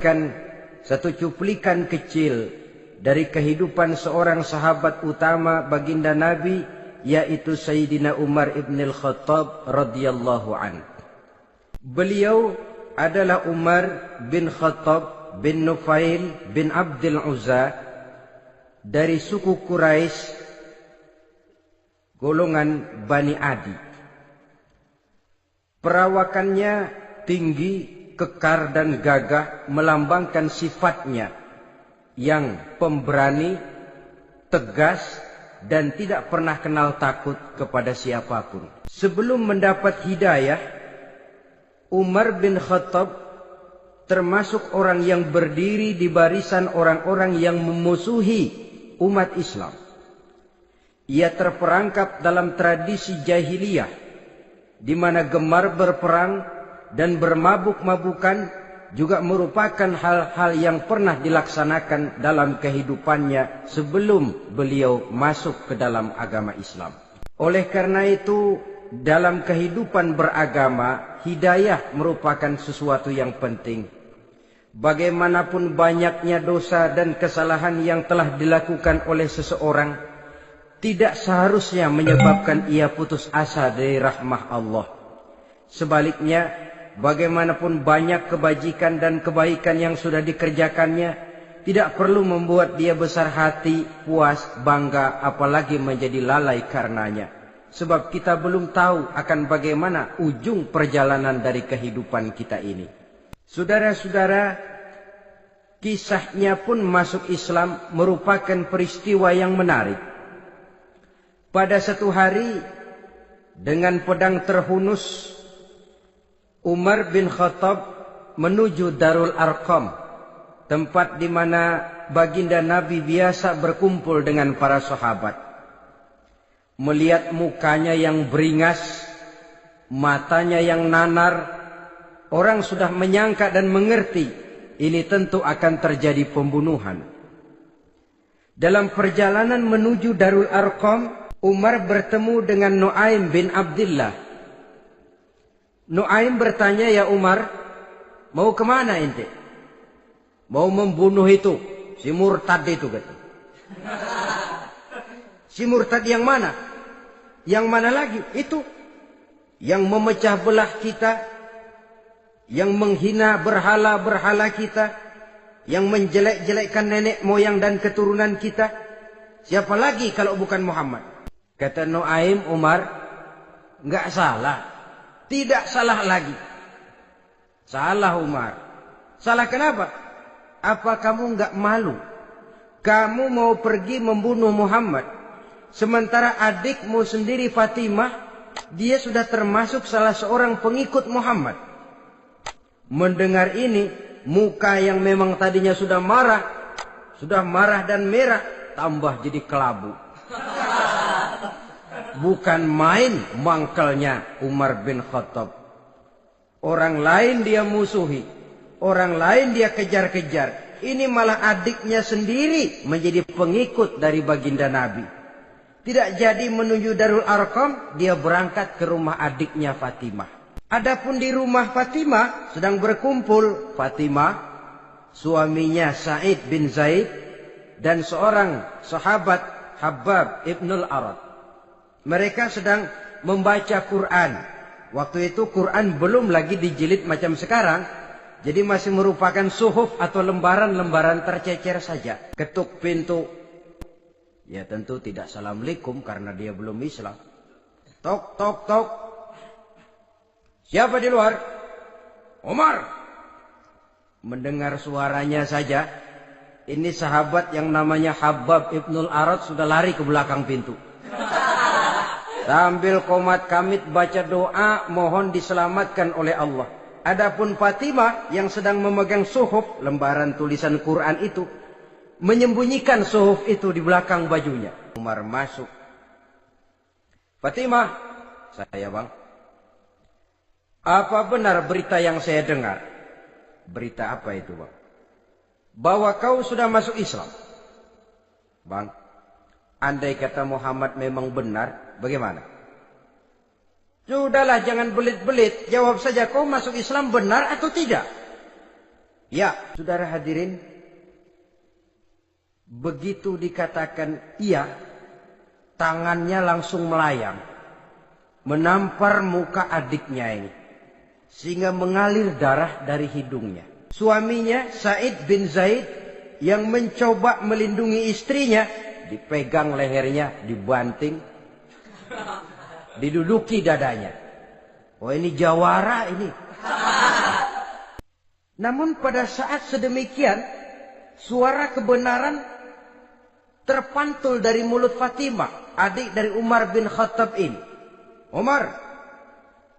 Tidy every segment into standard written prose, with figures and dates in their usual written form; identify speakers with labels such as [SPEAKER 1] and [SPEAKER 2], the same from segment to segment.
[SPEAKER 1] Kan satu cuplikan kecil dari kehidupan seorang sahabat utama baginda Nabi, yaitu Sayyidina Umar ibn al-Khattab radhiyallahu an. Beliau adalah Umar bin Khattab bin Nufail bin Abdul Uzza dari suku Quraisy golongan Bani Adi. Perawakannya tinggi, kekar dan gagah, melambangkan sifatnya yang pemberani, tegas, dan tidak pernah kenal takut kepada siapapun. Sebelum mendapat hidayah, Umar bin Khattab termasuk orang yang berdiri di barisan orang-orang yang memusuhi umat Islam. Ia terperangkap dalam tradisi jahiliyah, di mana gemar berperang dan bermabuk-mabukan juga merupakan hal-hal yang pernah dilaksanakan dalam kehidupannya sebelum beliau masuk ke dalam agama Islam. Oleh karena itu, dalam kehidupan beragama, hidayah merupakan sesuatu yang penting. Bagaimanapun banyaknya dosa dan kesalahan yang telah dilakukan oleh seseorang, tidak seharusnya menyebabkan ia putus asa dari rahmah Allah. Sebaliknya, bagaimanapun banyak kebajikan dan kebaikan yang sudah dikerjakannya, tidak perlu membuat dia besar hati, puas, bangga, apalagi menjadi lalai karenanya. Sebab kita belum tahu akan bagaimana ujung perjalanan dari kehidupan kita ini. Saudara-saudara, kisahnya pun masuk Islam merupakan peristiwa yang menarik. Pada satu hari, dengan pedang terhunus, Umar bin Khattab menuju Darul Arqam, tempat di mana baginda Nabi biasa berkumpul dengan para sahabat. Melihat mukanya yang beringas, matanya yang nanar, orang sudah menyangka dan mengerti ini tentu akan terjadi pembunuhan. Dalam perjalanan menuju Darul Arqam, Umar bertemu dengan Nuaim bin Abdullah. Nuaim bertanya, "Ya Umar, mau kemana ente?" "Mau membunuh itu, si murtad itu," kata. "Si murtad yang mana?" "Yang mana lagi? Itu yang memecah belah kita, yang menghina berhala-berhala kita, yang menjelek-jelekkan nenek moyang dan keturunan kita. Siapa lagi kalau bukan Muhammad?" Kata Nuaim, "Umar, enggak salah. Tidak salah lagi." "Salah Umar." "Salah kenapa? Apa kamu enggak malu? Kamu mau pergi membunuh Muhammad, sementara adikmu sendiri Fatimah, dia sudah termasuk salah seorang pengikut Muhammad." Mendengar ini, muka yang memang tadinya sudah marah dan merah, tambah jadi kelabu. Bukan main mangkelnya Umar bin Khattab. Orang lain dia musuhi, orang lain dia kejar-kejar. Ini malah adiknya sendiri menjadi pengikut dari baginda Nabi. Tidak jadi menuju Darul Arqam, dia berangkat ke rumah adiknya Fatimah. Adapun di rumah Fatimah sedang berkumpul Fatimah, suaminya Sa'id bin Zaid, dan seorang sahabat Habbab ibnul Arad. Mereka sedang membaca Quran. Waktu itu Quran belum lagi dijilid macam sekarang, jadi masih merupakan suhuf atau lembaran-lembaran tercecer saja. Ketuk pintu. Ya tentu tidak assalamualaikum karena dia belum Islam. Tok, tok, tok. "Siapa di luar?" "Umar." Mendengar suaranya saja, ini sahabat yang namanya Habbab ibnul Arad sudah lari ke belakang pintu. Sambil komat kamit baca doa mohon diselamatkan oleh Allah. Adapun Fatimah yang sedang memegang suhuf, lembaran tulisan Quran itu, menyembunyikan suhuf itu di belakang bajunya. Umar masuk. "Fatimah." "Saya bang." "Apa benar berita yang saya dengar?" "Berita apa itu bang?" "Bahwa kau sudah masuk Islam." "Bang, andai kata Muhammad memang benar, bagaimana?" "Sudahlah, jangan belit-belit. Jawab saja, kau masuk Islam benar atau tidak?" Ya, saudara hadirin, begitu dikatakan iya, tangannya langsung melayang, menampar muka adiknya ini, sehingga mengalir darah dari hidungnya. Suaminya Said bin Zaid yang mencoba melindungi istrinya, dipegang lehernya, dibanting, diduduki dadanya. Oh, ini jawara ini. Namun pada saat sedemikian, suara kebenaran terpantul dari mulut Fatimah, adik dari Umar bin Khattab ini. Umar,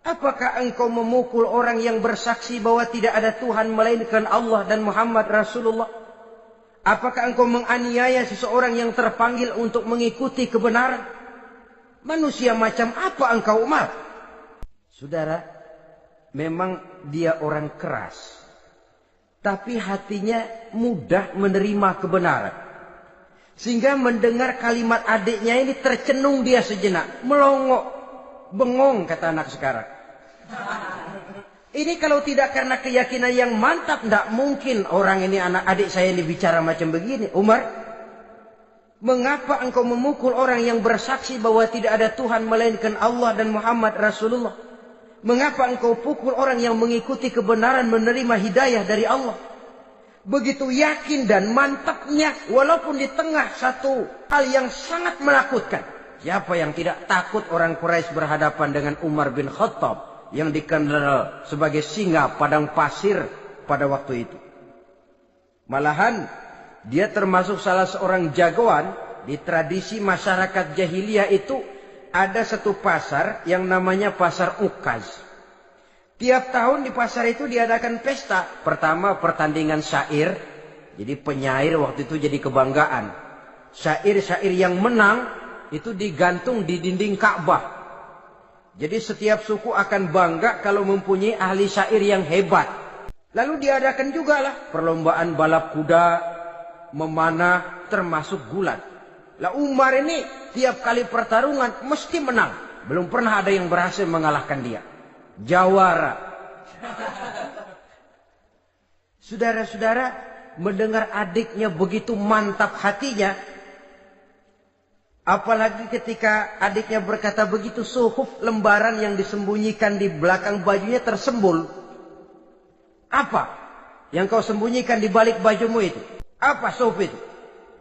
[SPEAKER 1] apakah engkau memukul orang yang bersaksi bahwa tidak ada Tuhan melainkan Allah dan Muhammad Rasulullah? Apakah engkau menganiaya seseorang yang terpanggil untuk mengikuti kebenaran? Manusia macam apa engkau, Umar? Saudara, memang dia orang keras, tapi hatinya mudah menerima kebenaran. Sehingga mendengar kalimat adiknya ini tercenung dia sejenak. Melongo, bengong kata anak sekarang. Ini kalau tidak karena keyakinan yang mantap, tidak mungkin orang ini, anak adik saya ini bicara macam begini. Umar, mengapa engkau memukul orang yang bersaksi bahwa tidak ada Tuhan melainkan Allah dan Muhammad Rasulullah? Mengapa engkau pukul orang yang mengikuti kebenaran, menerima hidayah dari Allah? Begitu yakin dan mantapnya, walaupun di tengah satu hal yang sangat menakutkan. Siapa yang tidak takut orang Quraisy berhadapan dengan Umar bin Khattab yang dikenal sebagai singa padang pasir pada waktu itu? Malahan dia termasuk salah seorang jagoan di tradisi masyarakat jahiliyah itu. Ada satu pasar yang namanya pasar Ukaz. Tiap tahun di pasar itu diadakan pesta. Pertama pertandingan syair. Jadi penyair waktu itu jadi kebanggaan. Syair-syair yang menang itu digantung di dinding Ka'bah. Jadi setiap suku akan bangga kalau mempunyai ahli syair yang hebat. Lalu diadakan juga lah perlombaan balap kuda, memanah, termasuk gulat. Lah Umar ini tiap kali pertarungan mesti menang. Belum pernah ada yang berhasil mengalahkan dia. Jawara. Saudara-saudara, mendengar adiknya begitu mantap hatinya. Apalagi ketika adiknya berkata begitu, suhuf, lembaran yang disembunyikan di belakang bajunya tersembul. Apa yang kau sembunyikan di balik bajumu itu? Apa suhuf itu?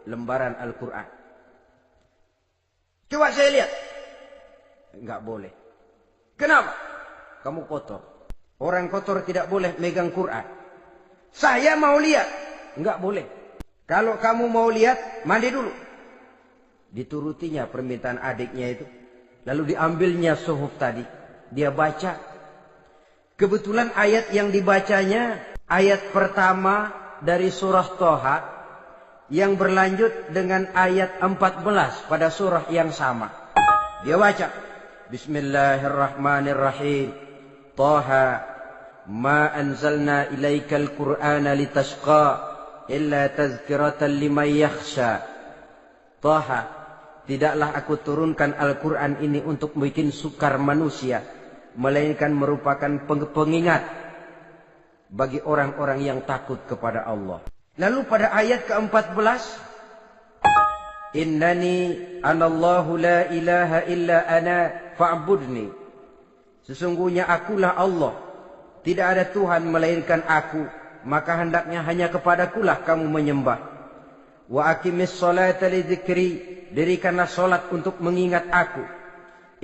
[SPEAKER 1] Lembaran Al-Quran. Coba saya lihat. Enggak boleh. Kenapa? Kamu kotor. Orang kotor tidak boleh megang Quran. Saya mau lihat. Enggak boleh. Kalau kamu mau lihat, mandi dulu. Diturutinya permintaan adiknya itu. Lalu diambilnya suhuf tadi. Dia baca. Kebetulan ayat yang dibacanya, ayat pertama dari surah Toha, yang berlanjut dengan ayat 14 pada surah yang sama. Dia baca, Bismillahirrahmanirrahim. Taha, ma anzalna ilaikal Qur'ana litashqa illa tazkiratan liman yakhsha. Taha, tidaklah aku turunkan Al-Quran ini untuk bikin sukar manusia, melainkan merupakan pengingat bagi orang-orang yang takut kepada Allah. Lalu pada ayat ke-14, Innani anallahu la ilaha illa ana fa'budni. Sesungguhnya akulah Allah, tidak ada Tuhan melainkan aku, maka hendaknya hanya kepadakulah kamu menyembah. Wa aqimis salata li dzikri, dirikanlah salat untuk mengingat aku.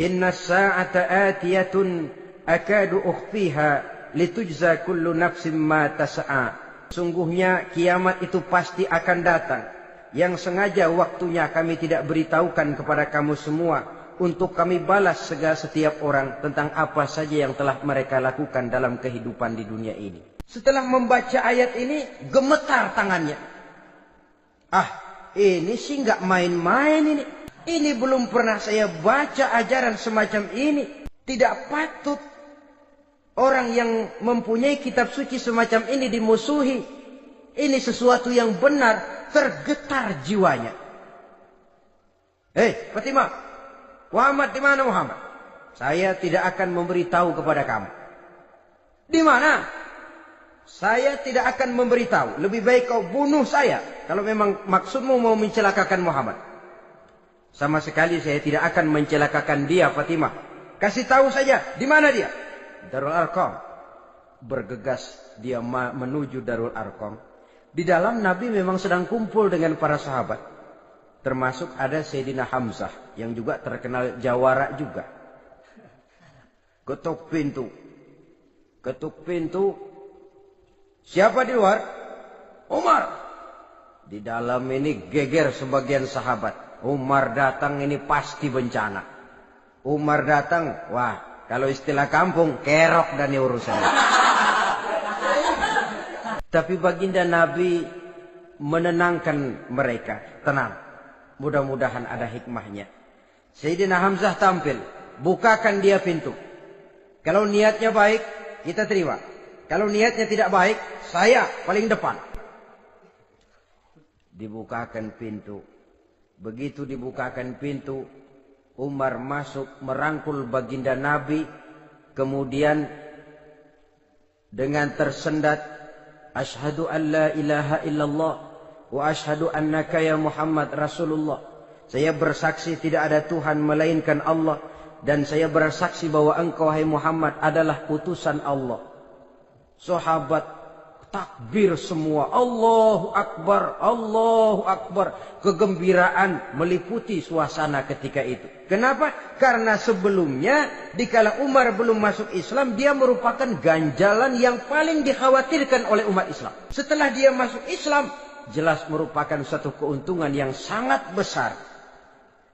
[SPEAKER 1] Inna sa'ata atiyatun akadu ukhfiha litujza kullu nafsin ma tas'a. Sungguhnya kiamat itu pasti akan datang, yang sengaja waktunya kami tidak beritahukan kepada kamu semua, untuk kami balas segala setiap orang tentang apa saja yang telah mereka lakukan dalam kehidupan di dunia ini. Setelah membaca ayat ini, gemetar tangannya. Ah, ini sih nggak main-main ini. Ini belum pernah saya baca ajaran semacam ini. Tidak patut orang yang mempunyai kitab suci semacam ini dimusuhi. Ini sesuatu yang benar. Tergetar jiwanya. Hei, Fatimah. Muhammad di mana Muhammad? Saya tidak akan memberitahu kepada kamu. Di mana? saya tidak akan memberitahu. Lebih baik kau bunuh saya kalau memang maksudmu mau mencelakakan Muhammad. Sama sekali saya tidak akan mencelakakan dia, Fatimah. Kasih tahu saja, di mana dia? Darul Arqam. Bergegas dia menuju Darul Arqam. Di dalam Nabi memang sedang kumpul dengan para sahabat. Termasuk ada Sayyidina Hamzah yang juga terkenal jawara juga. Ketuk pintu. Ketuk pintu. Siapa di luar? Umar. Di dalam ini geger sebagian sahabat. Umar datang ini pasti bencana. Umar datang, wah, kalau istilah kampung, kerok dan urusan. Tapi baginda Nabi menenangkan mereka. Tenang, mudah-mudahan ada hikmahnya. Sayyidina Hamzah tampil, bukakan dia pintu. Kalau niatnya baik, kita terima. Kalau niatnya tidak baik, saya paling depan. Dibukakan pintu. Begitu dibukakan pintu, Umar masuk merangkul baginda Nabi. Kemudian dengan tersendat, Ashhadu an la ilaha illallah wa ashhadu annaka ya Muhammad Rasulullah. Saya bersaksi tidak ada Tuhan melainkan Allah, dan saya bersaksi bahwa engkau hai Muhammad adalah utusan Allah. Sahabat takbir semua, Allahu Akbar, Allahu Akbar. Kegembiraan meliputi suasana ketika itu. Kenapa? Karena sebelumnya dikala Umar belum masuk Islam, dia merupakan ganjalan yang paling dikhawatirkan oleh umat Islam. Setelah dia masuk Islam, jelas merupakan satu keuntungan yang sangat besar.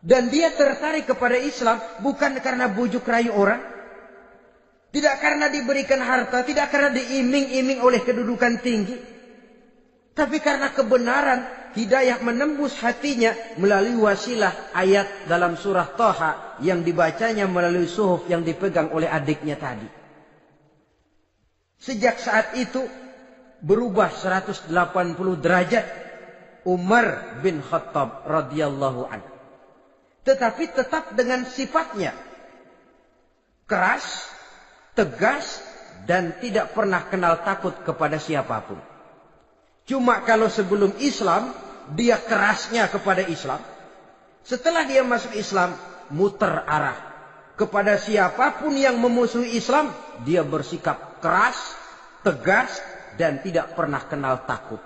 [SPEAKER 1] Dan dia tertarik kepada Islam bukan karena bujuk rayu orang, tidak karena diberikan harta, tidak karena diiming-iming oleh kedudukan tinggi. Tapi karena kebenaran, hidayah menembus hatinya melalui wasilah ayat dalam surah Thaha yang dibacanya melalui suhuf yang dipegang oleh adiknya tadi. Sejak saat itu berubah 180 derajat Umar bin Khattab radhiyallahu anhu. Tetapi tetap dengan sifatnya keras, tegas, dan tidak pernah kenal takut kepada siapapun. Cuma kalau sebelum Islam, dia kerasnya kepada Islam. Setelah dia masuk Islam, muter arah. Kepada siapapun yang memusuhi Islam, dia bersikap keras, tegas, dan tidak pernah kenal takut.